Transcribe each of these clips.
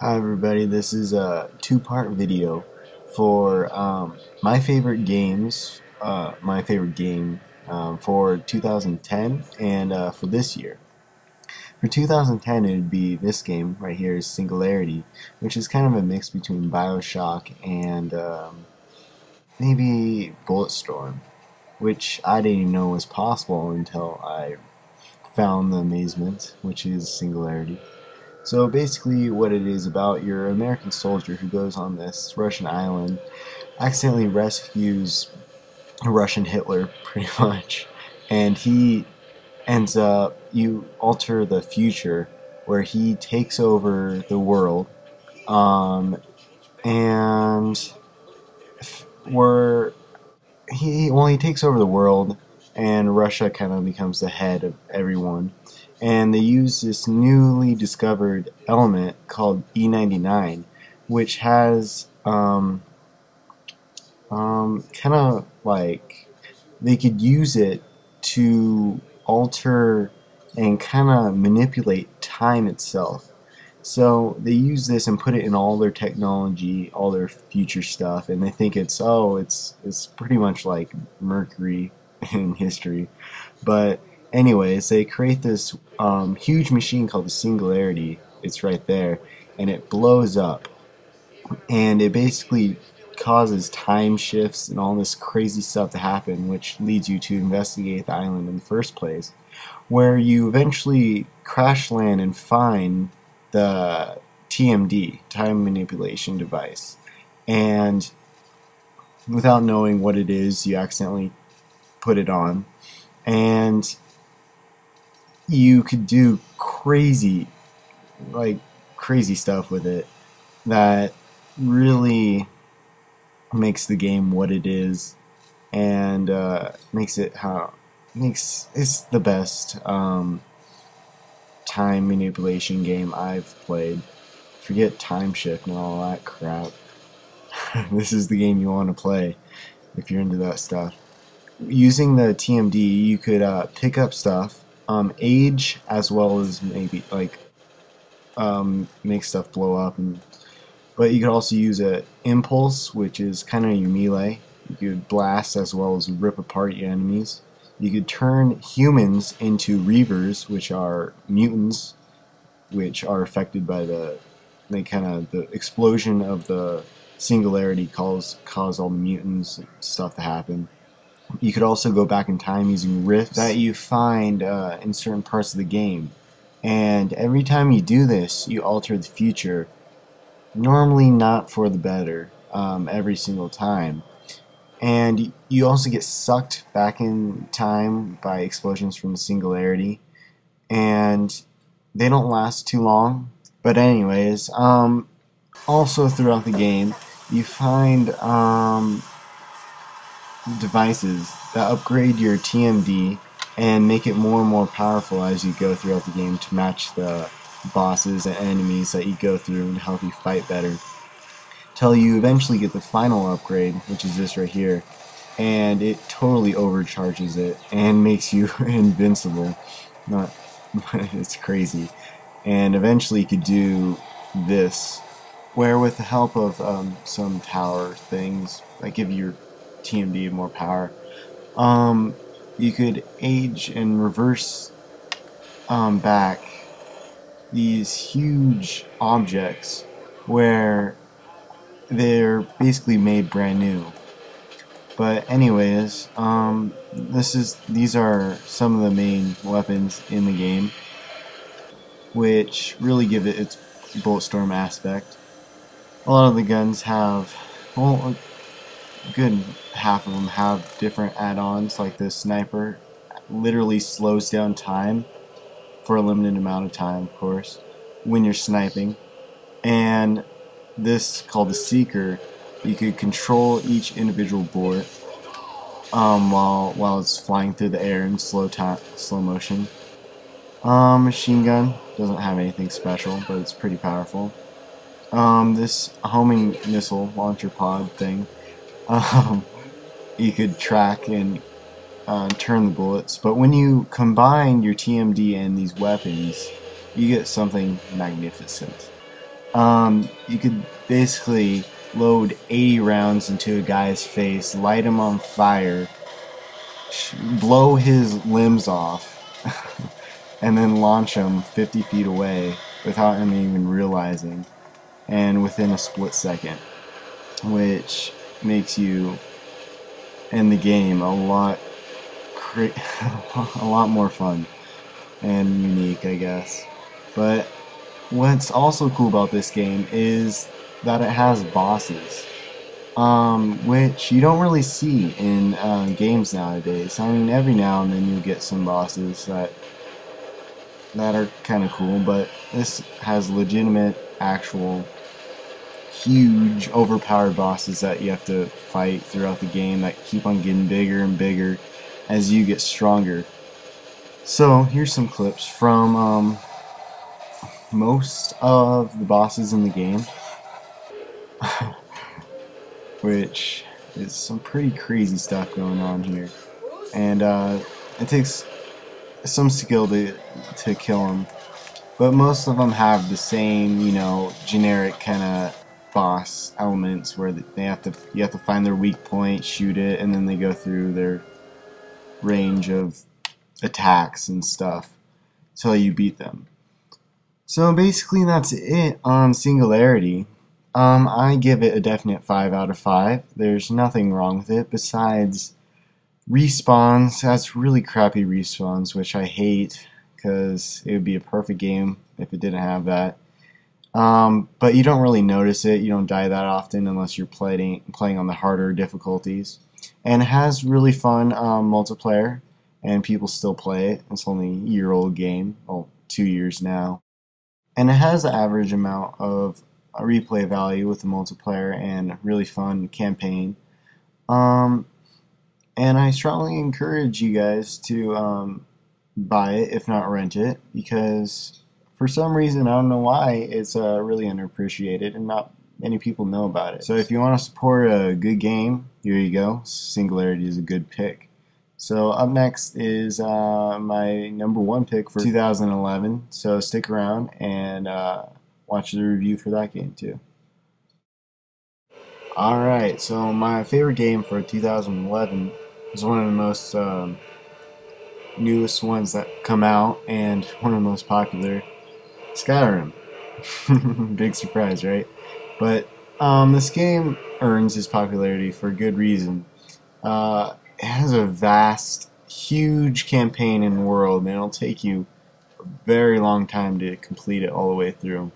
Hi everybody, this is a two-part video for my favorite games, my favorite game for 2010 and for this year. For 2010 it would be this game right here, Singularity, which is kind of a mix between BioShock and maybe Bulletstorm, which I didn't even know was possible until I found the amazement, which is Singularity. So basically what it is about, you're an American soldier who goes on this Russian island, accidentally rescues a Russian Hitler, pretty much, and he ends up, you alter the future where he takes over the world, and where he takes over the world, and Russia kind of becomes the head of everyone. And they use this newly discovered element called E99, which has kind of like they could use it to alter and kind of manipulate time itself. So they use this and put it in all their technology, all their future stuff, and they think it's pretty much like Mercury in history. But anyways, they create this huge machine called the Singularity. It's right there, and it blows up, and it basically causes time shifts and all this crazy stuff to happen, which leads you to investigate the island in the first place, where you eventually crash land and find the TMD, time manipulation device, and without knowing what it is, you accidentally put it on, and you could do crazy stuff with it that really makes the game what it is, and makes it's the best time manipulation game I've played. Forget time shift and all that crap. This is the game you want to play if you're into that stuff. Using the TMD, you could pick up stuff, age, as well as maybe like make stuff blow up, but you could also use a impulse, which is kind of your melee. You could blast as well as rip apart your enemies. You could turn humans into reavers, which are mutants, which are affected by the explosion of the Singularity cause all the mutants and stuff to happen. You could also go back in time using rifts that you find in certain parts of the game. And every time you do this, you alter the future. Normally not for the better, every single time. And you also get sucked back in time by explosions from the Singularity. And they don't last too long. But anyways, also throughout the game, you find devices that upgrade your TMD and make it more and more powerful as you go throughout the game to match the bosses and enemies that you go through and help you fight better, till you eventually get the final upgrade, which is this right here, and it totally overcharges it and makes you invincible. It's crazy. And eventually you could do this, where with the help of some tower things that give your TMD more power, you could age and reverse back these huge objects where they're basically made brand new. But anyways, these are some of the main weapons in the game, which really give it its Bulletstorm aspect. A lot of the guns have, well, a good half of them have different add-ons, like the sniper literally slows down time for a limited amount of time, of course, when you're sniping. And this, called the Seeker, you could control each individual bullet while it's flying through the air in slow motion. Machine gun doesn't have anything special, but it's pretty powerful. This homing missile launcher pod thing, you could track and turn the bullets, but when you combine your TMD and these weapons, you get something magnificent. You could basically load 80 rounds into a guy's face, light him on fire, blow his limbs off, and then launch him 50 feet away without him even realizing, and within a split second, which makes you end the game a lot a lot more fun and unique, I guess. But what's also cool about this game is that it has bosses, which you don't really see in games nowadays. I mean, every now and then you'll get some bosses that are kind of cool, but this has legitimate, actual, huge, overpowered bosses that you have to fight throughout the game that keep on getting bigger and bigger as you get stronger. So here's some clips from most of the bosses in the game, which is some pretty crazy stuff going on here, and it takes some skill to kill them, but most of them have the same, you know, generic kind of boss elements where you have to find their weak point, shoot it, and then they go through their range of attacks and stuff until you beat them. So basically that's it on Singularity. I give it a definite 5 out of 5. There's nothing wrong with it besides respawns. That's really crappy respawns, which I hate because it would be a perfect game if it didn't have that. But you don't really notice it. You don't die that often unless you're playing on the harder difficulties. And it has really fun multiplayer, and people still play it. It's only a year-old game, well, 2 years now. And it has the average amount of replay value with the multiplayer and really fun campaign. And I strongly encourage you guys to buy it, if not rent it, because for some reason, I don't know why, it's really underappreciated and not many people know about it. So if you want to support a good game, here you go. Singularity is a good pick. So up next is my #1 pick for 2011. So stick around and watch the review for that game too. Alright, so my favorite game for 2011 is one of the most newest ones that come out and one of the most popular, Skyrim. Big surprise, right? But this game earns its popularity for good reason. It has a vast, huge campaign in the world, and it'll take you a very long time to complete it all the way through.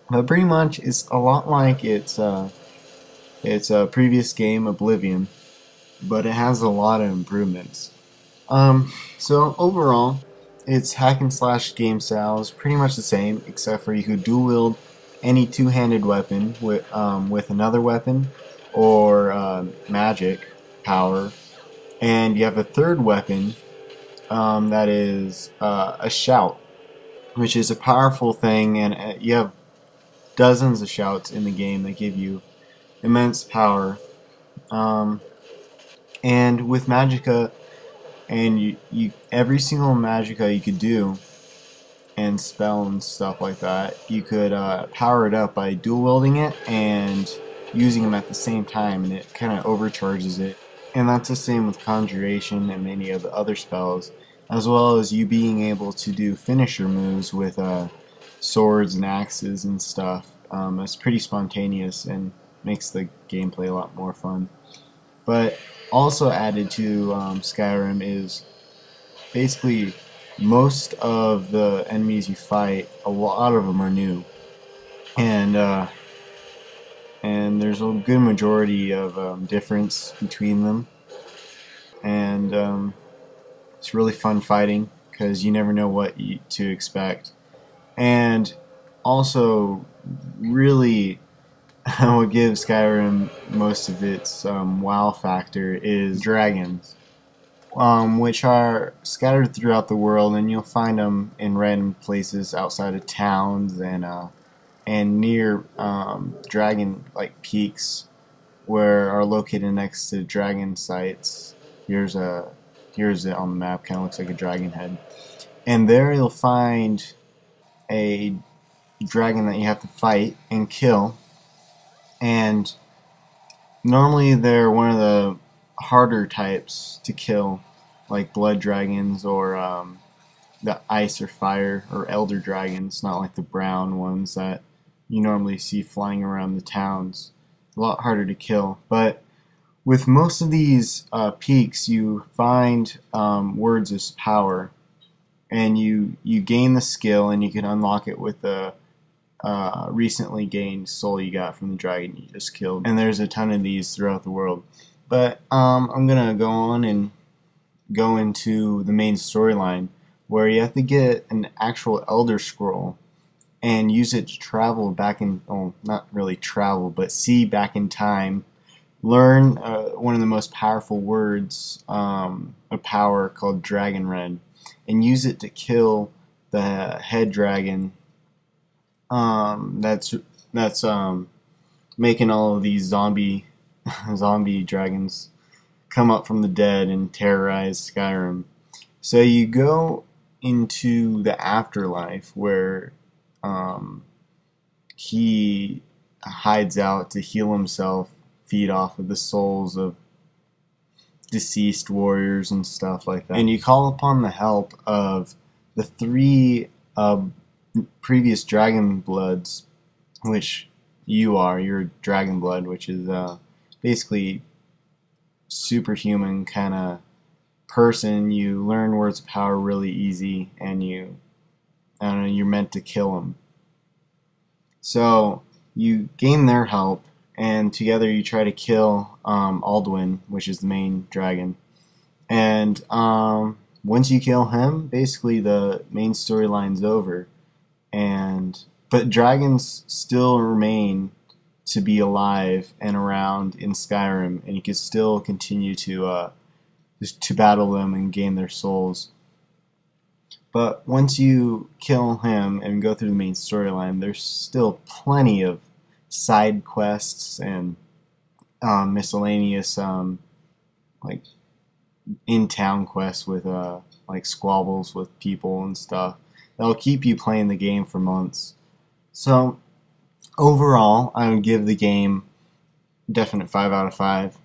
But pretty much, it's a lot like its previous game, Oblivion, but it has a lot of improvements. So overall, its hack and slash game style is pretty much the same, except for you could dual wield any two-handed weapon with another weapon or magic power. And you have a third weapon that is a shout, which is a powerful thing, and you have dozens of shouts in the game that give you immense power. And with magicka, and you every single magicka you could do, and spell and stuff like that, you could power it up by dual wielding it and using them at the same time, and it kind of overcharges it. And that's the same with Conjuration and many of the other spells, as well as you being able to do finisher moves with swords and axes and stuff. It's pretty spontaneous and makes the gameplay a lot more fun. But also added to Skyrim is basically most of the enemies you fight, a lot of them are new. And there's a good majority of difference between them, and it's really fun fighting because you never know what to expect. And also, really, what gives Skyrim most of its wow factor is dragons, which are scattered throughout the world, and you'll find them in random places outside of towns and near dragon peaks where are located next to dragon sites. Here's it on the map. Kind of looks like a dragon head, and there you'll find a dragon that you have to fight and kill, and normally they're one of the harder types to kill, like blood dragons or the ice or fire or elder dragons, not like the brown ones that you normally see flying around the towns. A lot harder to kill. But with most of these peaks, you find words as power, and you gain the skill, and you can unlock it with the recently gained soul you got from the dragon you just killed. And there's a ton of these throughout the world. But I'm gonna go on and go into the main storyline, where you have to get an actual Elder Scroll and use it to travel back in, oh, not really travel, but see back in time, learn one of the most powerful words of power called Dragon Red, and use it to kill the head dragon that's making all of these zombie dragons come up from the dead and terrorize Skyrim. So you go into the afterlife where he hides out to heal himself, feed off of the souls of deceased warriors and stuff like that. And you call upon the help of the three previous dragon bloods, which you're dragon blood, which is basically superhuman kind of person. You learn words of power really easy, and you're meant to kill them. So you gain their help, and together you try to kill Alduin, which is the main dragon. And once you kill him, basically the main storyline's over. But dragons still remain to be alive and around in Skyrim, and you can still continue to battle them and gain their souls. But once you kill him and go through the main storyline, there's still plenty of side quests and miscellaneous like in-town quests with like squabbles with people and stuff that'll keep you playing the game for months. So overall, I would give the game a definite 5 out of 5.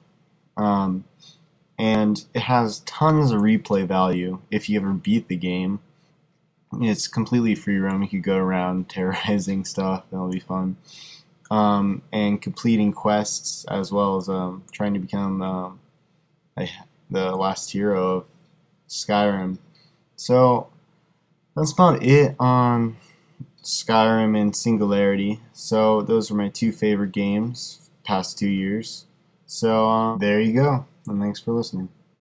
And it has tons of replay value if you ever beat the game. It's completely free roam. You could go around terrorizing stuff. That'll be fun. And completing quests, as well as trying to become the last hero of Skyrim. So that's about it on Skyrim and Singularity. So those are my two favorite games past 2 years. So there you go, and thanks for listening.